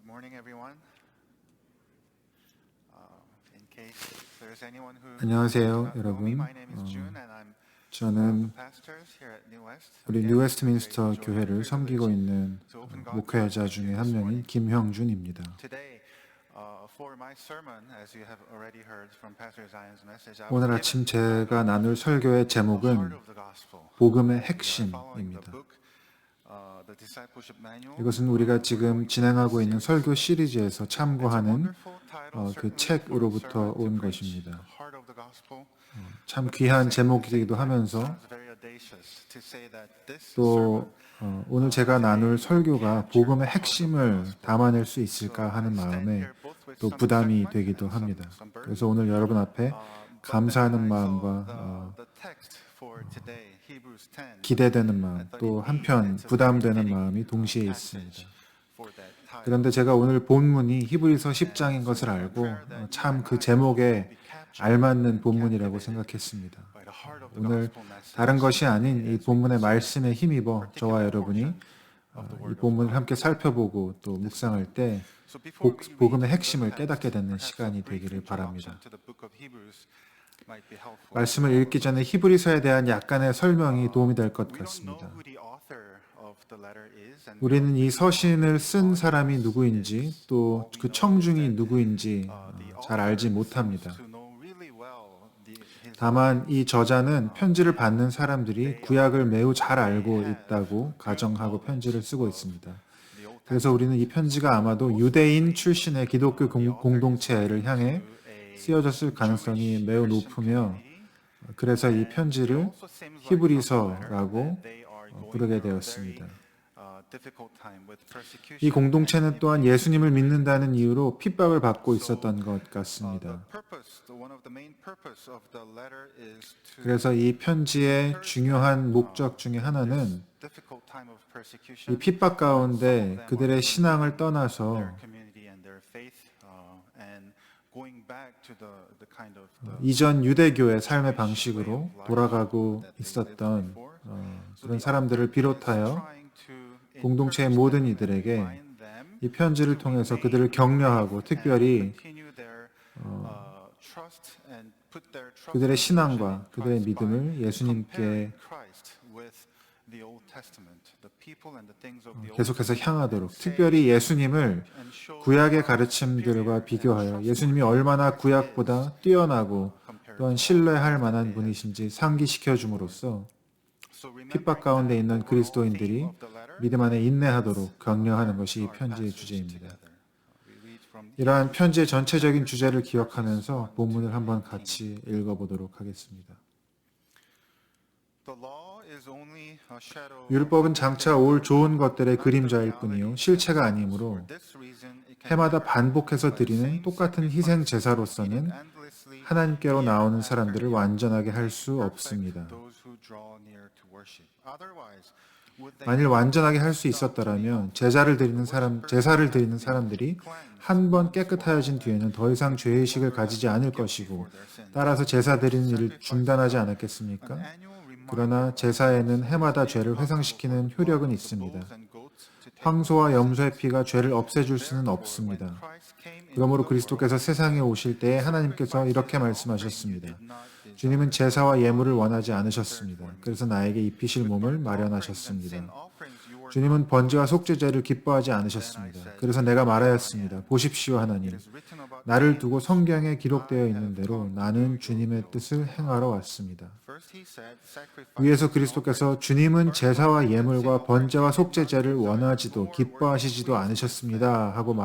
Good morning, everyone. In case there's anyone who 안녕하세요, does not know me, 여러분. my name is June, and I'm one of the 저는 pastors here at New West. 우리 Again, 뉴웨스트민스터 today we join 교회를 the 섬기고 privilege 있는 to open God's 목회자 Word 중에 with 한 you this 명인 morning. 김형준입니다. Today, for my sermon, as you have already heard from Pastor Zion's message, I was 오늘 given 아침 the title, 제가 나눌 설교의 The 제목은 Heart of the Gospel. 복음의 We are following the 핵심입니다. book, the Discipleship Manual. 이것은 우리가 지금 진행하고 있는 설교 시리즈에서 It's a 참고하는 wonderful title, 그 certainly for a 책으로부터 sermon to 온 preach, 것입니다. The Heart of the Gospel. 참 귀한 제목이기도 하면서 또 오늘 제가 나눌 설교가 복음의 핵심을 담아낼 수 있을까 하는 마음에 또 부담이 되기도 합니다. 그래서 오늘 여러분 앞에 감사하는 마음과 기대되는 마음, 또 한편 부담되는 마음이 동시에 있습니다. 그런데 제가 오늘 본문이 히브리서 10장인 것을 알고 참 그 제목에 알맞는 본문이라고 생각했습니다. 오늘 다른 것이 아닌 이 본문의 말씀에 힘입어 저와 여러분이 이 본문을 함께 살펴보고 또 묵상할 때 복음의 핵심을 깨닫게 되는 시간이 되기를 바랍니다. 말씀을 읽기 전에 히브리서에 대한 약간의 설명이 도움이 될 것 같습니다. 우리는 이 서신을 쓴 사람이 누구인지 또 그 청중이 누구인지 잘 알지 못합니다. 다만 이 저자는 편지를 받는 사람들이 구약을 매우 잘 알고 있다고 가정하고 편지를 쓰고 있습니다. 그래서 우리는 이 편지가 아마도 유대인 출신의 기독교 공동체를 향해 쓰여졌을 가능성이 매우 높으며 그래서 이 편지를 히브리서라고 부르게 되었습니다. 이 공동체는 또한 예수님을 믿는다는 이유로 핍박을 받고 있었던 것 같습니다. 그래서 이 편지의 중요한 목적 중에 하나는 이 핍박 가운데 그들의 신앙을 떠나서 이전 유대교의 삶의 방식으로 돌아가고 있었던 그런 사람들을 비롯하여 공동체의 모든 이들에게 이 편지를 통해서 그들을 격려하고 특별히 그들의 신앙과 그들의 믿음을 예수님께 계속해서 향하도록 특별히 예수님을 구약의 가르침들과 비교하여 예수님이 얼마나 구약보다 뛰어나고 또한 신뢰할 만한 분이신지 상기시켜 줌으로써 핍박 가운데 있는 그리스도인들이 믿음 안에 인내하도록 격려하는 것이 이 편지의 주제입니다. 이러한 편지의 전체적인 주제를 기억하면서 본문을 한번 같이 읽어보도록 하겠습니다. 율법은 장차 올 좋은 것들의 그림자일 뿐이요 실체가 아니므로 해마다 반복해서 드리는 똑같은 희생 제사로서는 하나님께로 나오는 사람들을 완전하게 할 수 없습니다. 만일 완전하게 할 수 있었더라면 제사를 드리는 사람들이 한 번 깨끗하여진 뒤에는 더 이상 죄의식을 가지지 않을 것이고 따라서 제사 드리는 일을 중단하지 않았겠습니까? 그러나 제사에는 해마다 죄를 회상시키는 효력은 있습니다. 황소와 염소의 피가 죄를 없애줄 수는 없습니다. 그러므로 그리스도께서 세상에 오실 때에 하나님께서 이렇게 말씀하셨습니다. 주님은 제사와 예물을 원하지 않으셨습니다. 그래서 나에게 입히실 몸을 마련하셨습니다. 주님은 번제와 속죄제를 기뻐하지 않으셨습니다. 그래서 내가 말하였습니다. 보십시오 하나님. 나를 두고 성경에 기록되어 있는 대로 나는 주님의 뜻을 행하러 왔습니다. 위에서 그리스도께서 주님은 제사와 예물과 번제와 속죄제를 원하지도 기뻐하시지도 않으셨습니다 하고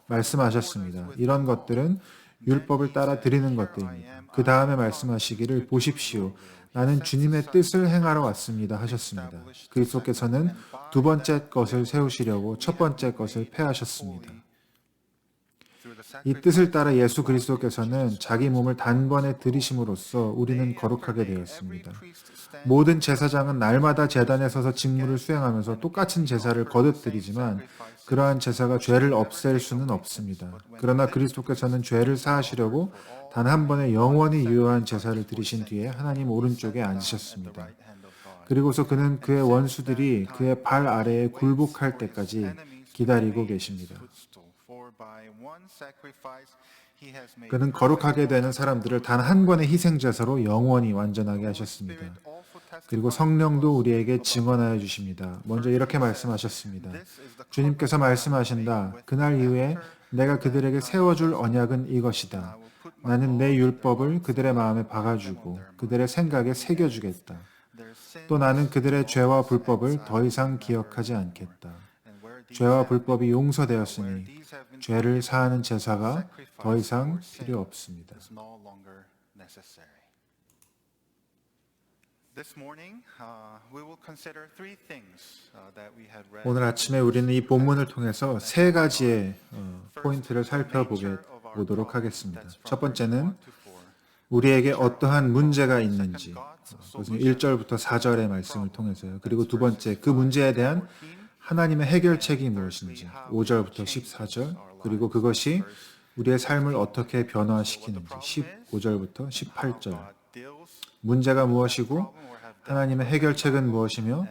말씀하셨습니다. 이런 것들은 율법을 따라 드리는 것들입니다. 그 다음에 말씀하시기를 보십시오. 나는 주님의 뜻을 행하러 왔습니다 하셨습니다. 그리스도께서는 두 번째 것을 세우시려고 첫 번째 것을 폐하셨습니다. 이 뜻을 따라 예수 그리스도께서는 자기 몸을 단번에 들이심으로써 우리는 거룩하게 되었습니다. 모든 제사장은 날마다 제단에 서서 직무를 수행하면서 똑같은 제사를 거듭 드리지만 그러한 제사가 죄를 없앨 수는 없습니다. 그러나 그리스도께서는 죄를 사하시려고 단 한 번의 영원히 유효한 제사를 드리신 뒤에 하나님 오른쪽에 앉으셨습니다. 그리고서 그는 그의 원수들이 그의 발 아래에 굴복할 때까지 기다리고 계십니다. 그는 거룩하게 되는 사람들을 단 한 번의 희생제사로 영원히 완전하게 하셨습니다. 그리고 성령도 우리에게 증언하여 주십니다. 먼저 이렇게 말씀하셨습니다. 주님께서 말씀하신다. 그날 이후에 내가 그들에게 세워줄 언약은 이것이다. 나는 내 율법을 그들의 마음에 박아주고 그들의 생각에 새겨주겠다. 또 나는 그들의 죄와 불법을 더 이상 기억하지 않겠다. 죄와 불법이 용서되었으니 죄를 사하는 제사가 더 이상 필요 없습니다. 오늘 아침에 우리는 이 본문을 통해서 세 가지의 포인트를 살펴보도록 하겠습니다. 첫 번째는 우리에게 어떠한 문제가 있는지, 그것은 1절부터 4절의 말씀을 통해서요. 그리고 두 번째, 그 문제에 대한 하나님의 해결책이 무엇인지, 5절부터 14절, 그리고 그것이 우리의 삶을 어떻게 변화시키는지, 15절부터 18절. 문제가 무엇이고 하나님의 해결책은 무엇이며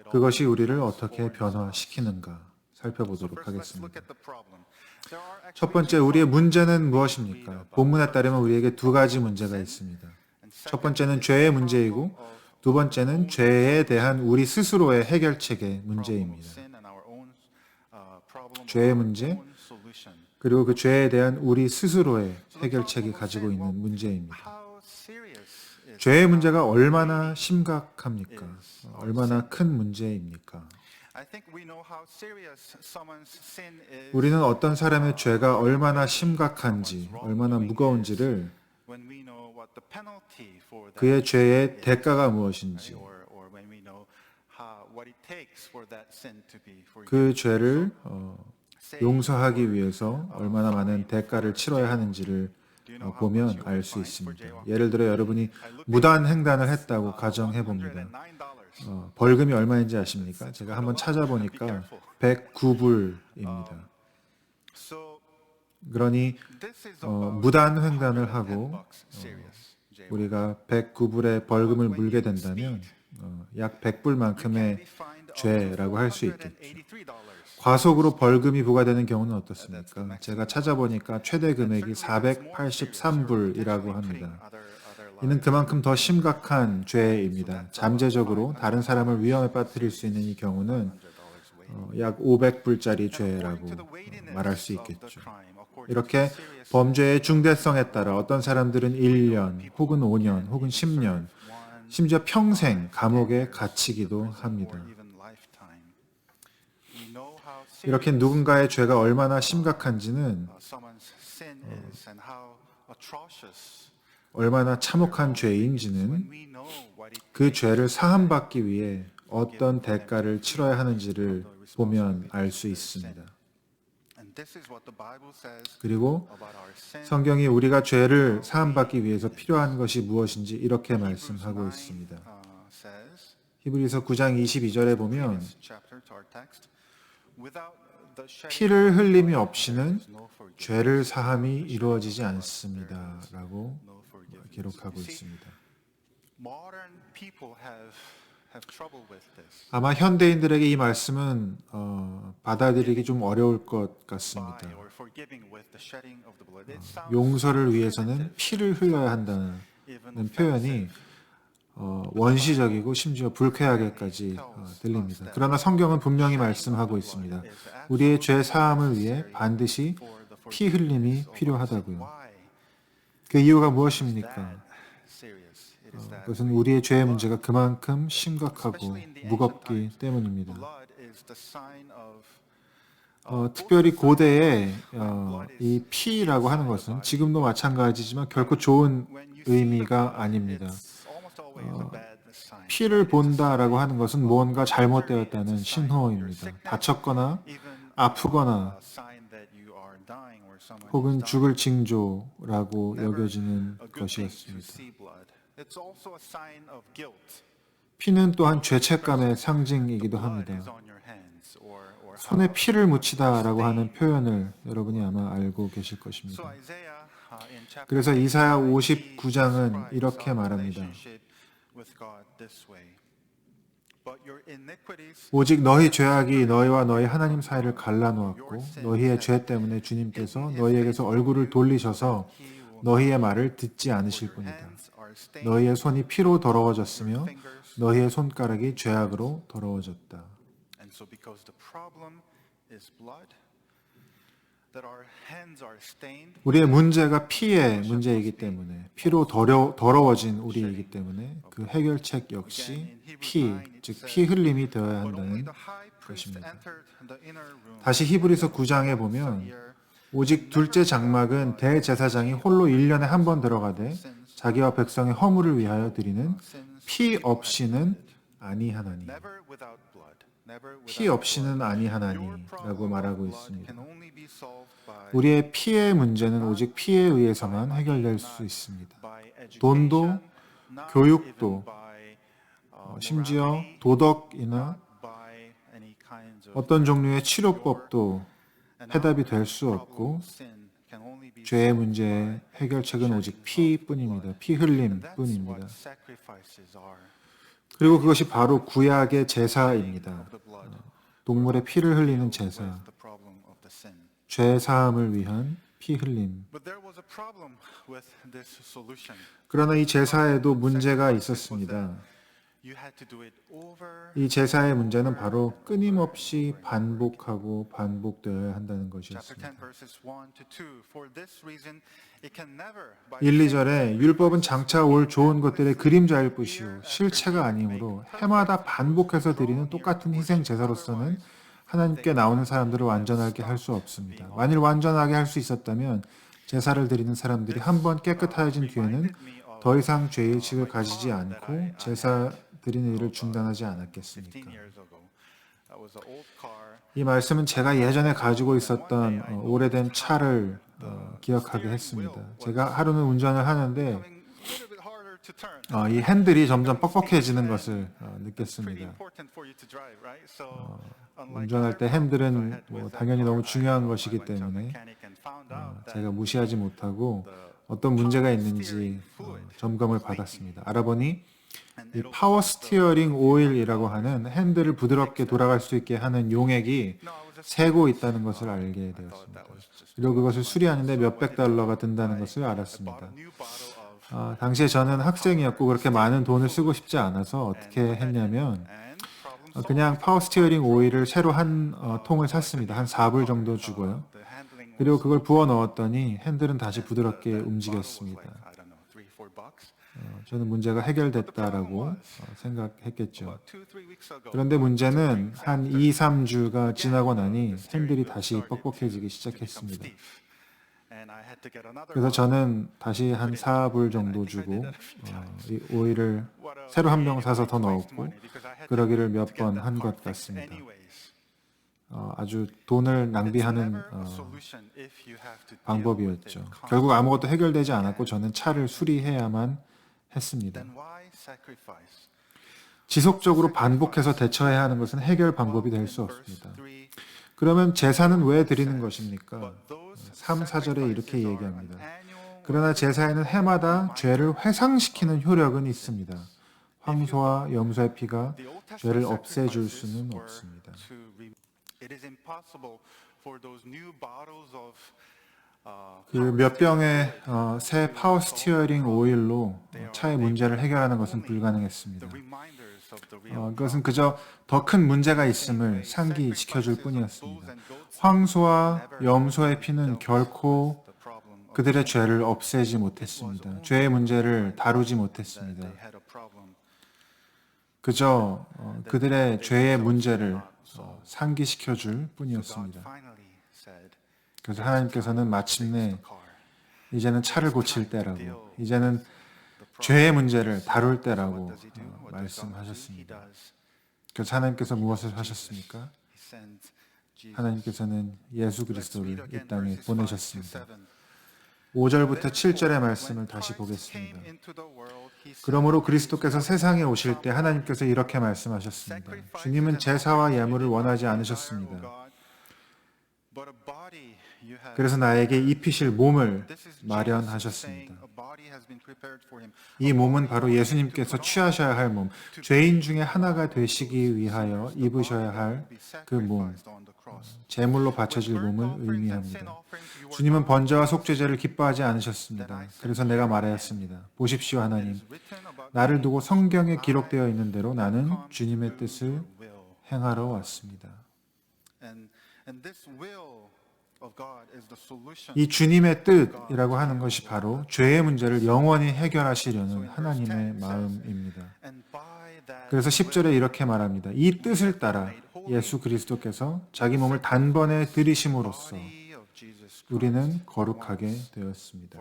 그것이 우리를 어떻게 변화시키는가 살펴보도록 하겠습니다. 첫 번째, 우리의 문제는 무엇입니까? 본문에 따르면 우리에게 두 가지 문제가 있습니다. 첫 번째는 죄의 문제이고 두 번째는 죄에 대한 우리 스스로의 해결책의 문제입니다. 죄의 문제, 그리고 그 죄에 대한 우리 스스로의 해결책이 가지고 있는 문제입니다. 죄의 문제가 얼마나 심각합니까? 얼마나 큰 문제입니까? 우리는 어떤 사람의 죄가 얼마나 심각한지, 얼마나 무거운지를 그의 죄의 대가가 무엇인지, 그 죄를 용서하기 위해서 얼마나 많은 대가를 치러야 하는지를 보면 알 수 있습니다. 예를 들어 여러분이 무단 횡단을 했다고 가정해 봅니다. 벌금이 얼마인지 아십니까? 제가 한번 찾아보니까 109불입니다. 그러니 무단 횡단을 하고 우리가 109불의 벌금을 물게 된다면 약 100불만큼의 죄라고 할 수 있겠죠. 과속으로 벌금이 부과되는 경우는 어떻습니까? 제가 찾아보니까 최대 금액이 483불이라고 합니다. 이는 그만큼 더 심각한 죄입니다. 잠재적으로 다른 사람을 위험에 빠뜨릴 수 있는 이 경우는 약 500불짜리 죄라고 말할 수 있겠죠. 이렇게 범죄의 중대성에 따라 어떤 사람들은 1년, 혹은 5년, 혹은 10년, 심지어 평생 감옥에 갇히기도 합니다. 이렇게 누군가의 죄가 얼마나 심각한지는 얼마나 참혹한 죄인지는 그 죄를 사함받기 위해 어떤 대가를 치러야 하는지를 보면 알 수 있습니다. 그리고 성경이 우리가 죄를 사함받기 위해서 필요한 것이 무엇인지 이렇게 말씀하고 있습니다. 히브리서 9장 22절에 보면 피를 흘림이 없이는 죄를 사함이 이루어지지 않습니다. 라고 기록하고 있습니다. 아마 현대인들에게 이 말씀은 받아들이기 좀 어려울 것 같습니다. 용서를 위해서는 피를 흘려야 한다는 표현이 원시적이고 심지어 불쾌하게까지 들립니다. 그러나 성경은 분명히 말씀하고 있습니다. 우리의 죄 사함을 위해 반드시 피 흘림이 필요하다고요. 그 이유가 무엇입니까? 그것은 우리의 죄의 문제가 그만큼 심각하고 무겁기 때문입니다. 특별히 고대에 이 피라고 하는 것은 지금도 마찬가지지만 결코 좋은 의미가 아닙니다. 피를 본다라고 하는 것은 무언가 잘못되었다는 신호입니다. 다쳤거나 아프거나 혹은 죽을 징조라고 여겨지는 것이었습니다. 피는 또한 죄책감의 상징이기도 합니다. 손에 피를 묻히다라고 하는 표현을 여러분이 아마 알고 계실 것입니다. 그래서 이사야 59장은 이렇게 말합니다. 오직 너희 죄악이 너희와 너희 하나님 사이를 갈라놓았고 너희의 죄 때문에 주님께서 너희에게서 얼굴을 돌리셔서 너희의 말을 듣지 않으실 뿐이다. 너희의 손이 피로 더러워졌으며 너희의 손가락이 죄악으로 더러워졌다. 우리의 문제가 피의 문제이기 때문에 피로 더러워진 우리이기 때문에 그 해결책 역시 피, 즉 피 흘림이 되어야 한다는 것입니다. 다시 히브리서 9장에 보면 오직 둘째 장막은 대제사장이 홀로 1년에 한 번 들어가되 자기와 백성의 허물을 위하여 드리는 피 없이는 아니하나니. 피 없이는 아니하나니라고 말하고 있습니다. 우리의 피의 문제는 오직 피에 의해서만 해결될 수 있습니다. 돈도, 교육도, 심지어 도덕이나 어떤 종류의 치료법도 해답이 될 수 없고 죄의 문제의 해결책은 오직 피뿐입니다. 피 흘림뿐입니다. 그리고 그것이 바로 구약의 제사입니다. 동물의 피를 흘리는 제사, 죄 사함을 위한 피 흘림. 그러나 이 제사에도 문제가 있었습니다. 이 제사의 문제는 바로 끊임없이 반복하고 반복되어야 한다는 것이었습니다. 1, 2절에 율법은 장차 올 좋은 것들의 그림자일 뿐이요 실체가 아니므로 해마다 반복해서 드리는 똑같은 희생 제사로서는 하나님께 나오는 사람들을 완전하게 할 수 없습니다. 만일 완전하게 할 수 있었다면 제사를 드리는 사람들이 한 번 깨끗하여진 뒤에는 더 이상 죄의식을 가지지 않고 제사 드리는 일을 중단하지 않았겠습니까? 이 말씀은 제가 예전에 가지고 있었던 오래된 차를 기억하게 했습니다. 제가 하루는 운전을 하는데 이 핸들이 점점 뻑뻑해지는 것을 느꼈습니다. 운전할 때 핸들은 당연히 너무 중요한 것이기 때문에 제가 무시하지 못하고 어떤 문제가 있는지 점검을 받았습니다. 알아보니 이 파워 스티어링 오일이라고 하는 핸들을 부드럽게 돌아갈 수 있게 하는 용액이 새고 있다는 것을 알게 되었습니다. 그리고 그것을 수리하는데 몇백 달러가 든다는 것을 알았습니다. 당시에 저는 학생이었고 그렇게 많은 돈을 쓰고 싶지 않아서 어떻게 했냐면 그냥 파워 스티어링 오일을 새로 한 통을 샀습니다. 한 4불 정도 주고요. 그리고 그걸 부어 넣었더니 핸들은 다시 부드럽게 움직였습니다. 저는 문제가 해결됐다라고 생각했겠죠. 그런데 문제는 한 2, 3주가 지나고 나니 핸들이 다시 뻑뻑해지기 시작했습니다. 그래서 저는 다시 한 4불 정도 주고 이 오일을 새로 한 병 사서 더 넣었고 그러기를 몇 번 한 것 같습니다. 아주 돈을 낭비하는 방법이었죠. 결국 아무것도 해결되지 않았고 저는 차를 수리해야만 했습니다. 지속적으로 반복해서 대처해야 하는 것은 해결 방법이 될 수 없습니다. 그러면 제사는 왜 드리는 것입니까? 3, 4절에 이렇게 얘기합니다. 그러나 제사에는 해마다 죄를 회상시키는 효력은 있습니다. 황소와 염소의 피가 죄를 없애줄 수는 없습니다. 그 몇 병의 새 파워 스티어링 오일로 차의 문제를 해결하는 것은 불가능했습니다. 그것은 그저 더 큰 문제가 있음을 상기시켜줄 뿐이었습니다. 황소와 염소의 피는 결코 그들의 죄를 없애지 못했습니다. 죄의 문제를 다루지 못했습니다. 그저 그들의 죄의 문제를 상기시켜줄 뿐이었습니다. 그래서 하나님께서는 마침내 이제는 차를 고칠 때라고, 이제는 죄의 문제를 다룰 때라고 말씀하셨습니다. 그래서 하나님께서 무엇을 하셨습니까? 하나님께서는 예수 그리스도를 이 땅에 보내셨습니다. 5절부터 7절의 말씀을 다시 보겠습니다. 그러므로 그리스도께서 세상에 오실 때 하나님께서 이렇게 말씀하셨습니다. 주님은 제사와 예물을 원하지 않으셨습니다. 그래서 나에게 입히실 몸을 마련하셨습니다. 이 몸은 바로 예수님께서 취하셔야 할 몸, 죄인 중에 하나가 되시기 위하여 입으셔야 할 그 몸, 제물로 바쳐질 몸을 의미합니다. 주님은 번제와 속죄제를 기뻐하지 않으셨습니다. 그래서 내가 말하였습니다. 보십시오, 하나님. 나를 두고 성경에 기록되어 있는 대로 나는 주님의 뜻을 행하러 왔습니다. 이 주님의 뜻이라고 하는 것이 바로 죄의 문제를 영원히 해결하시려는 하나님의 마음입니다. 그래서 10절에 이렇게 말합니다. 이 뜻을 따라 예수 그리스도께서 자기 몸을 단번에 들이심으로써 우리는 거룩하게 되었습니다.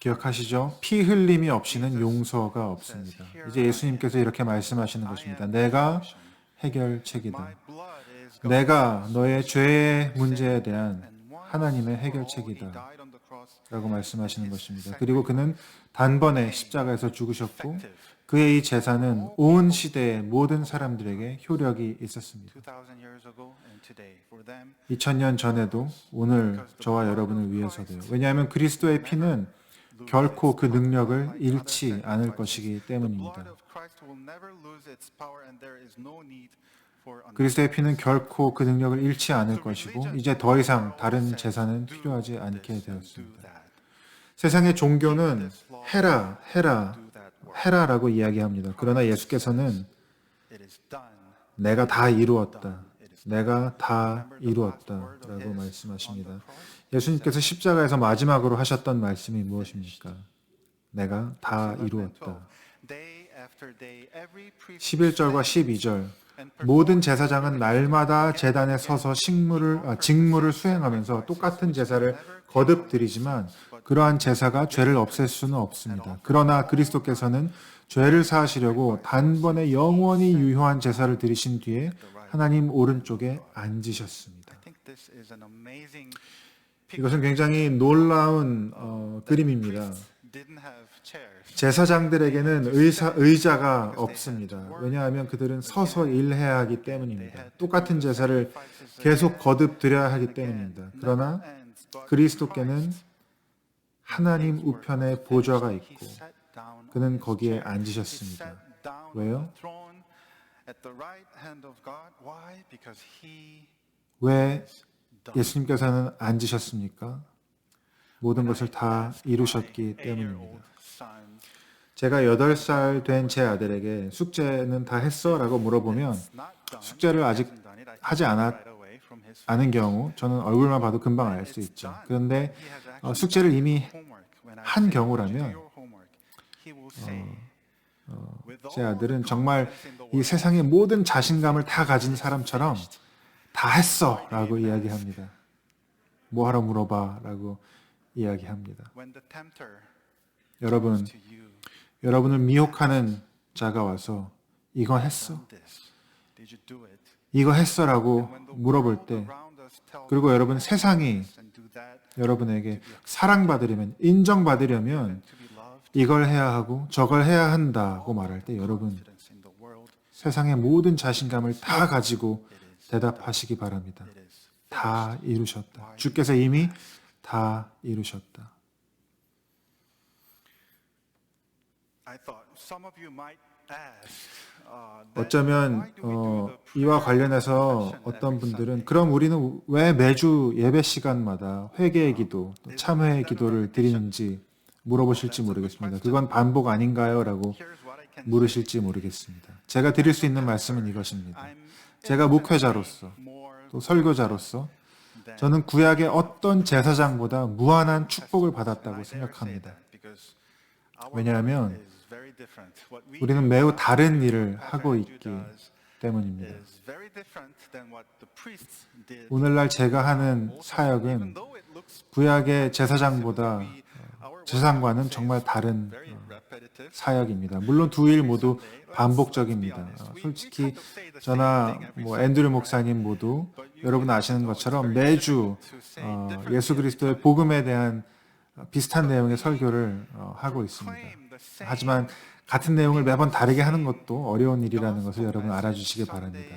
기억하시죠? 피 흘림이 없이는 용서가 없습니다. 이제 예수님께서 이렇게 말씀하시는 것입니다. 내가 해결책이다. 내가 너의 죄의 문제에 대한 하나님의 해결책이다. 라고 말씀하시는 것입니다. 그리고 그는 단번에 십자가에서 죽으셨고 그의 이 제사는 온 시대의 모든 사람들에게 효력이 있었습니다. 2000년 전에도 오늘 저와 여러분을 위해서도요. 왜냐하면 그리스도의 피는 결코 그 능력을 잃지 않을 것이기 때문입니다. 그리스도의 피는 결코 그 능력을 잃지 않을 것이고 이제 더 이상 다른 제사는 필요하지 않게 되었습니다. 세상의 종교는 해라, 해라, 해라라고 이야기합니다. 그러나 예수께서는 내가 다 이루었다. 내가 다 이루었다라고 말씀하십니다. 예수님께서 십자가에서 마지막으로 하셨던 말씀이 무엇입니까? 내가 다 이루었다. 11절과 12절 모든 제사장은 날마다 제단에 서서 직무를 수행하면서 똑같은 제사를 거듭 드리지만 그러한 제사가 죄를 없앨 수는 없습니다. 그러나 그리스도께서는 죄를 사하시려고 단번에 영원히 유효한 제사를 드리신 뒤에 하나님 오른쪽에 앉으셨습니다. 이것은 굉장히 놀라운 그림입니다. 제사장들에게는 의자가 없습니다. 왜냐하면 그들은 서서 일해야 하기 때문입니다. 똑같은 제사를 계속 거듭 드려야 하기 때문입니다. 그러나 그리스도께는 하나님 우편에 보좌가 있고 그는 거기에 앉으셨습니다. 왜요? 왜 예수님께서는 앉으셨습니까? 모든 것을 다 이루셨기 때문입니다. 제가 8살 된 제 아들에게 숙제는 다 했어? 라고 물어보면 숙제를 아직 하지 않은 경우 저는 얼굴만 봐도 금방 알 수 있죠. 그런데 숙제를 이미 한 경우라면 제 아들은 정말 이 세상의 모든 자신감을 다 가진 사람처럼 다 했어 라고 이야기합니다. 뭐하러 물어봐 라고 이야기합니다. 여러분을 미혹하는 자가 와서 이거 했어? 이거 했어? 라고 물어볼 때 그리고 여러분 세상이 여러분에게 사랑받으려면 인정받으려면 이걸 해야 하고 저걸 해야 한다고 말할 때 여러분 세상의 모든 자신감을 다 가지고 대답하시기 바랍니다. 다 이루셨다. 주께서 이미 다 이루셨다. 어쩌면 이와 관련해서 어떤 분들은 그럼 우리는 왜 매주 예배 시간마다 회개의 기도, 참회의 기도를 드리는지 물어보실지 모르겠습니다. 그건 반복 아닌가요? 라고 물으실지 모르겠습니다. 제가 드릴 수 있는 말씀은 이것입니다. 제가 목회자로서 또 설교자로서 저는 구약의 어떤 제사장보다 무한한 축복을 받았다고 생각합니다. 왜냐하면 우리는 매우 다른 일을 하고 있기 때문입니다. 오늘날 제가 하는 사역은 구약의 제사장과는 정말 다른 사역입니다. 물론 두 일 모두 반복적입니다. 솔직히 저나 앤드류 목사님 모두 여러분 아시는 것처럼 매주 예수 그리스도의 복음에 대한 비슷한 내용의 설교를 하고 있습니다. 하지만 같은 내용을 매번 다르게 하는 것도 어려운 일이라는 것을 여러분 알아주시기 바랍니다.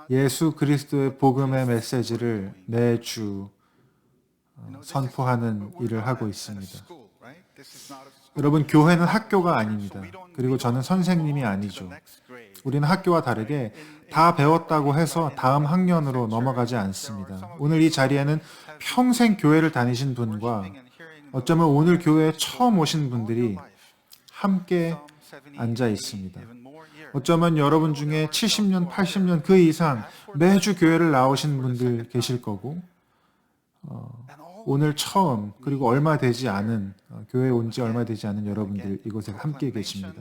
예수 그리스도의 복음의 메시지를 매주 선포하는 일을 하고 있습니다. 여러분, 교회는 학교가 아닙니다. 그리고 저는 선생님이 아니죠. 우리는 학교와 다르게 다 배웠다고 해서 다음 학년으로 넘어가지 않습니다. 오늘 이 자리에는 평생 교회를 다니신 분과 어쩌면 오늘 교회에 처음 오신 분들이 함께 앉아 있습니다. 어쩌면 여러분 중에 70년, 80년 그 이상 매주 교회를 나오신 분들 계실 거고 오늘 처음 그리고 얼마 되지 않은 교회에 온 지 얼마 되지 않은 여러분들 이곳에 함께 계십니다.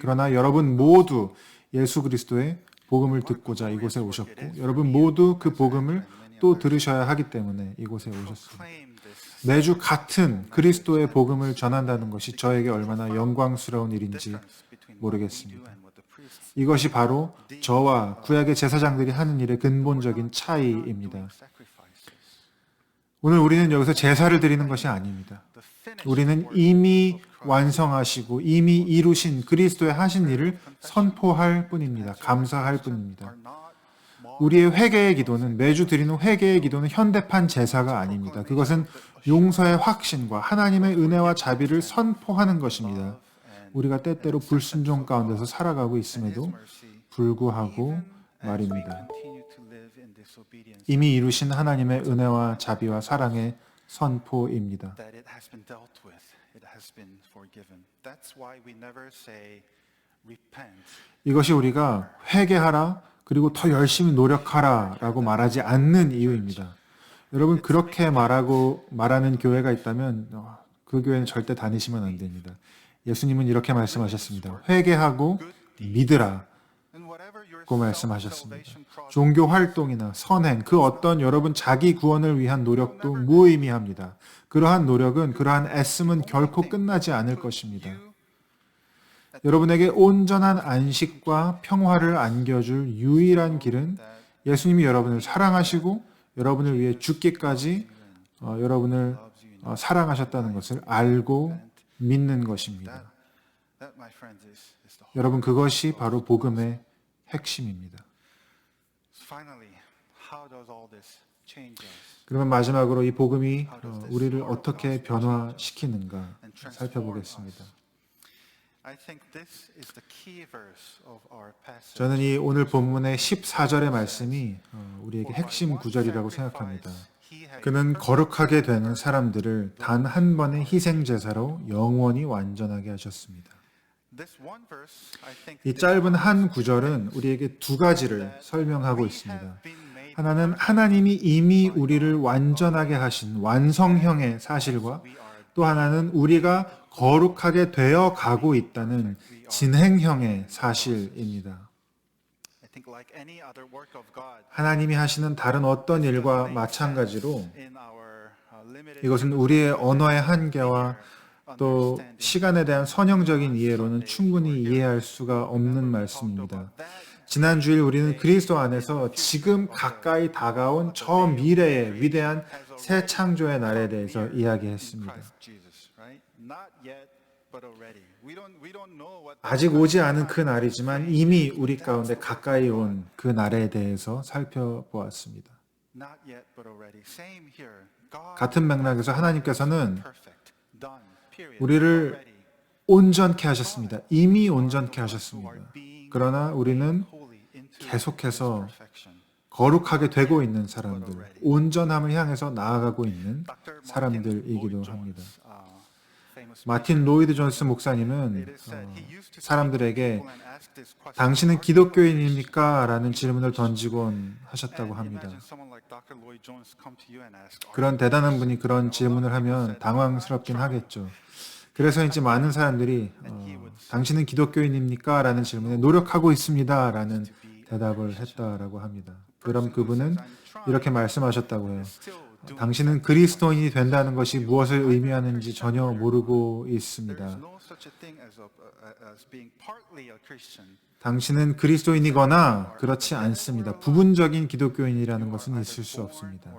그러나 여러분 모두 예수 그리스도의 복음을 듣고자 이곳에 오셨고 여러분 모두 그 복음을 또 들으셔야 하기 때문에 이곳에 오셨습니다. 매주 같은 그리스도의 복음을 전한다는 것이 저에게 얼마나 영광스러운 일인지 모르겠습니다. 이것이 바로 저와 구약의 제사장들이 하는 일의 근본적인 차이입니다. 오늘 우리는 여기서 제사를 드리는 것이 아닙니다. 우리는 이미 완성하시고 이미 이루신 그리스도의 하신 일을 선포할 뿐입니다. 감사할 뿐입니다. 우리의 회개의 기도는 매주 드리는 회개의 기도는 현대판 제사가 아닙니다. 그것은 용서의 확신과 하나님의 은혜와 자비를 선포하는 것입니다. 우리가 때때로 불순종 가운데서 살아가고 있음에도 불구하고 말입니다. 이미 이루신 하나님의 은혜와 자비와 사랑의 선포입니다. 이것이 우리가 회개하라 그리고 더 열심히 노력하라 라고 말하지 않는 이유입니다. 여러분 그렇게 말하는 교회가 있다면 그 교회는 절대 다니시면 안 됩니다. 예수님은 이렇게 말씀하셨습니다. 회개하고 믿으라 고 말씀하셨습니다. 종교 활동이나 선행 그 어떤 여러분 자기 구원을 위한 노력도 무의미합니다. 그러한 노력은 그러한 애씀은 결코 끝나지 않을 것입니다. 여러분에게 온전한 안식과 평화를 안겨줄 유일한 길은 예수님이 여러분을 사랑하시고 여러분을 위해 죽기까지 여러분을 사랑하셨다는 것을 알고 믿는 것입니다. 여러분 그것이 바로 복음의 핵심입니다. 그러면 마지막으로 이 복음이 우리를 어떻게 변화시키는가 살펴보겠습니다. 저는 이 오늘 본문의 14절의 말씀이 우리에게 핵심 구절이라고 생각합니다. 그는 거룩하게 되는 사람들을 단 한 번의 희생제사로 영원히 완전하게 하셨습니다. 이 짧은 한 구절은 우리에게 두 가지를 설명하고 있습니다. 하나는 하나님이 이미 우리를 완전하게 하신 완성형의 사실과 또 하나는 우리가 거룩하게 되어 가고 있다는 진행형의 사실입니다. 하나님이 하시는 다른 어떤 일과 마찬가지로 이것은 우리의 언어의 한계와 또 시간에 대한 선형적인 이해로는 충분히 이해할 수가 없는 말씀입니다. 지난 주일 우리는 그리스도 안에서 지금 가까이 다가온 저 미래의 위대한 새 창조의 날에 대해서 이야기했습니다. 아직 오지 않은 그 날이지만 이미 우리 가운데 가까이 온 그 날에 대해서 살펴보았습니다. 같은 맥락에서 하나님께서는 우리를 온전케 하셨습니다. 이미 온전케 하셨습니다. 그러나 우리는 계속해서 거룩하게 되고 있는 사람들, 온전함을 향해서 나아가고 있는 사람들이기도 합니다. 마틴 로이드 존스 목사님은 사람들에게 당신은 기독교인입니까? 라는 질문을 던지곤 하셨다고 합니다. 그런 대단한 분이 그런 질문을 하면 당황스럽긴 하겠죠. 그래서인지 많은 사람들이 당신은 기독교인입니까? 라는 질문에 노력하고 있습니다. 라는 대답을 했다라고 합니다. 그럼 그분은 이렇게 말씀하셨다고 해요. 당신은 그리스도인이 된다는 것이 무엇을 의미하는지 전혀 모르고 있습니다. 당신은 그리스도인이거나 그렇지 않습니다. 부분적인 기독교인이라는 것은 있을 수 없습니다.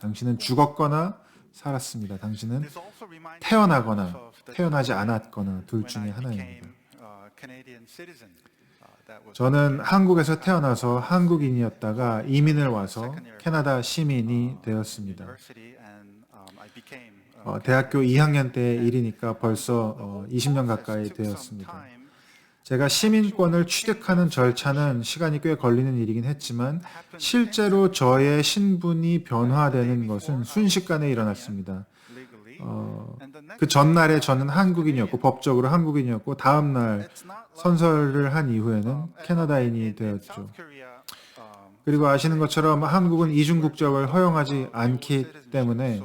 당신은 죽었거나 살았습니다. 당신은 This also reminds me 태어나거나 of the 태어나지 time 않았거나 둘 when 중에 I 하나입니다. became a Canadian citizen. That was 저는 한국에서 태어나서 한국인이었다가 이민을 와서 캐나다 시민이 되었습니다. university and I became 대학교 2학년 때 일이니까 벌써 20년 가까이 되었습니다. 제가 시민권을 취득하는 절차는 시간이 꽤 걸리는 일이긴 했지만 실제로 저의 신분이 변화되는 것은 순식간에 일어났습니다. 그 전날에 저는 한국인이었고 법적으로 한국인이었고 다음날 선서를 한 이후에는 캐나다인이 되었죠. 그리고 아시는 것처럼 한국은 이중 국적을 허용하지 않기 때문에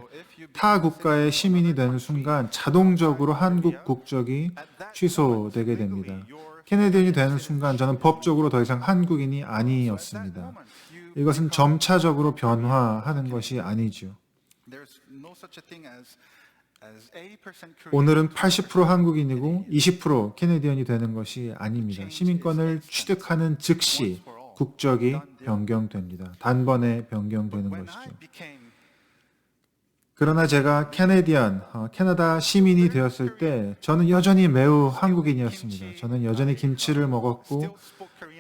타 국가의 시민이 되는 순간 자동적으로 한국 국적이 취소되게 됩니다. 캐네디언이 되는 순간 저는 법적으로 더 이상 한국인이 아니었습니다. 이것은 점차적으로 변화하는 것이 아니죠. 오늘은 80% 한국인이고 20% 캐네디언이 되는 것이 아닙니다. 시민권을 취득하는 즉시 국적이 변경됩니다. 단번에 변경되는 것이죠. 그러나 제가 캐나다 시민이 되었을 때 저는 여전히 매우 한국인이었습니다. 저는 여전히 김치를 먹었고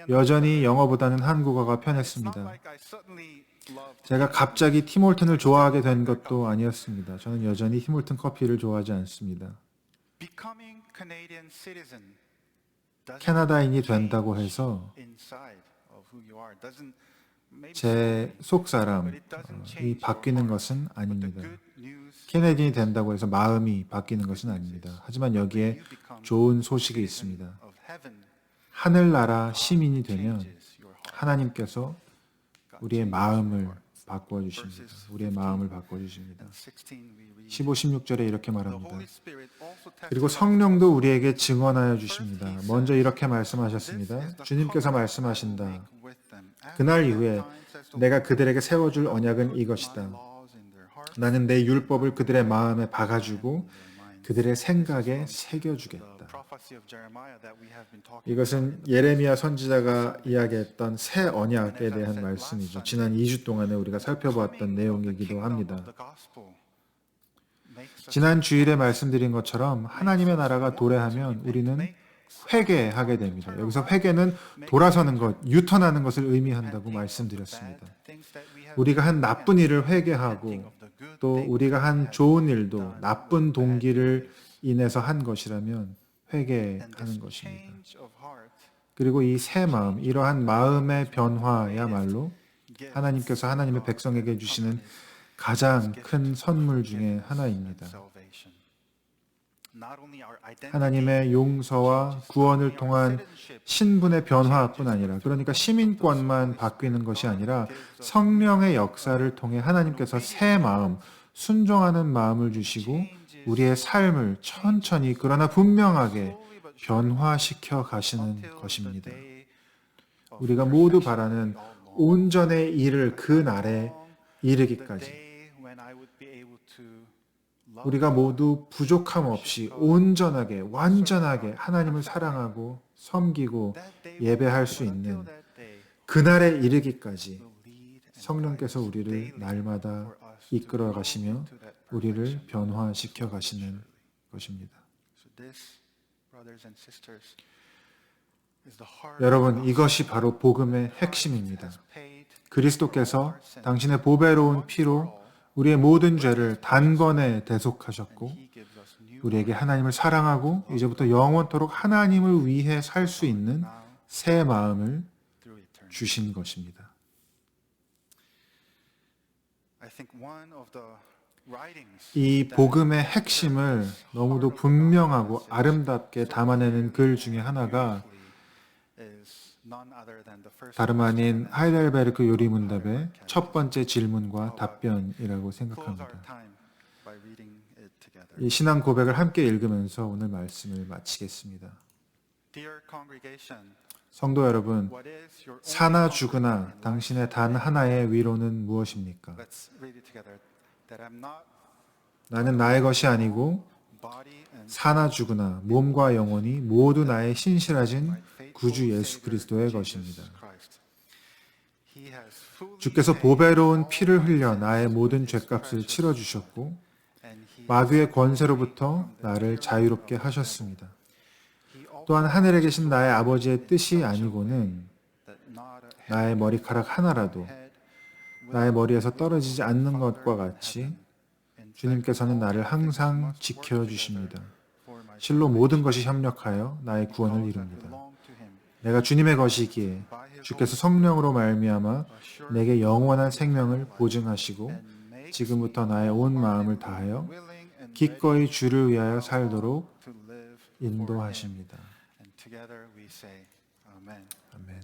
여전히 영어보다는 한국어가 편했습니다. 제가 갑자기 팀홀튼을 좋아하게 된 것도 아니었습니다. 저는 여전히 팀홀튼 커피를 좋아하지 않습니다. 캐나다인이 된다고 해서 제 속사람이 바뀌는 것은 아닙니다. 캐네디언이 된다고 해서 마음이 바뀌는 것은 아닙니다. 하지만 여기에 좋은 소식이 있습니다. 하늘나라 시민이 되면 하나님께서 우리의 마음을 바꿔주십니다. 우리의 마음을 바꿔주십니다. 15, 16절에 이렇게 말합니다. 그리고 성령도 우리에게 증언하여 주십니다. 먼저 이렇게 말씀하셨습니다. 주님께서 말씀하신다. 그날 이후에 내가 그들에게 세워줄 언약은 이것이다. 나는 내 율법을 그들의 마음에 박아주고 그들의 생각에 새겨주겠다. 이것은 예레미야 선지자가 이야기했던 새 언약에 대한 말씀이죠. 지난 2주 동안에 우리가 살펴보았던 내용이기도 합니다. 지난 주일에 말씀드린 것처럼 하나님의 나라가 도래하면 우리는 회개하게 됩니다. 여기서 회개는 돌아서는 것, 유턴하는 것을 의미한다고 말씀드렸습니다. 우리가 한 나쁜 일을 회개하고 또 우리가 한 좋은 일도 나쁜 동기를 인해서 한 것이라면 회개하는 것입니다. 그리고 이 새 마음, 이러한 마음의 변화야말로 하나님께서 하나님의 백성에게 주시는 가장 큰 선물 중에 하나입니다. 하나님의 용서와 구원을 통한 신분의 변화뿐 아니라, 그러니까 시민권만 바뀌는 것이 아니라 성령의 역사를 통해 하나님께서 새 마음, 순종하는 마음을 주시고 우리의 삶을 천천히 그러나 분명하게 변화시켜 가시는 것입니다. 우리가 모두 바라는 온전의 일을 그 날에 이르기까지 우리가 모두 부족함 없이 온전하게 완전하게 하나님을 사랑하고 섬기고 예배할 수 있는 그날에 이르기까지 성령께서 우리를 날마다 이끌어 가시며 우리를 변화시켜 가시는 것입니다. 여러분, 이것이 바로 복음의 핵심입니다. 그리스도께서 당신의 보배로운 피로 우리의 모든 죄를 단번에 대속하셨고 우리에게 하나님을 사랑하고 이제부터 영원토록 하나님을 위해 살 수 있는 새 마음을 주신 것입니다. 이 복음의 핵심을 너무도 분명하고 아름답게 담아내는 글 중에 하나가 다름 아닌 하이델베르크 요리문답의 첫 번째 질문과 답변이라고 생각합니다. 이 신앙 고백을 함께 읽으면서 오늘 말씀을 마치겠습니다. 성도 여러분, 사나 죽으나 당신의 단 하나의 위로는 무엇입니까? 나는 나의 것이 아니고 사나 죽으나 몸과 영혼이 모두 나의 신실하신 구주 예수 그리스도의 것입니다. 주께서 보배로운 피를 흘려 나의 모든 죄값을 치러주셨고 마귀의 권세로부터 나를 자유롭게 하셨습니다. 또한 하늘에 계신 나의 아버지의 뜻이 아니고는 나의 머리카락 하나라도 나의 머리에서 떨어지지 않는 것과 같이 주님께서는 나를 항상 지켜주십니다. 실로 모든 것이 협력하여 나의 구원을 이룹니다. 내가 주님의 것이기에 주께서 성령으로 말미암아 내게 영원한 생명을 보증하시고 지금부터 나의 온 마음을 다하여 기꺼이 주를 위하여 살도록 인도하십니다. Together we say, Amen. 아멘.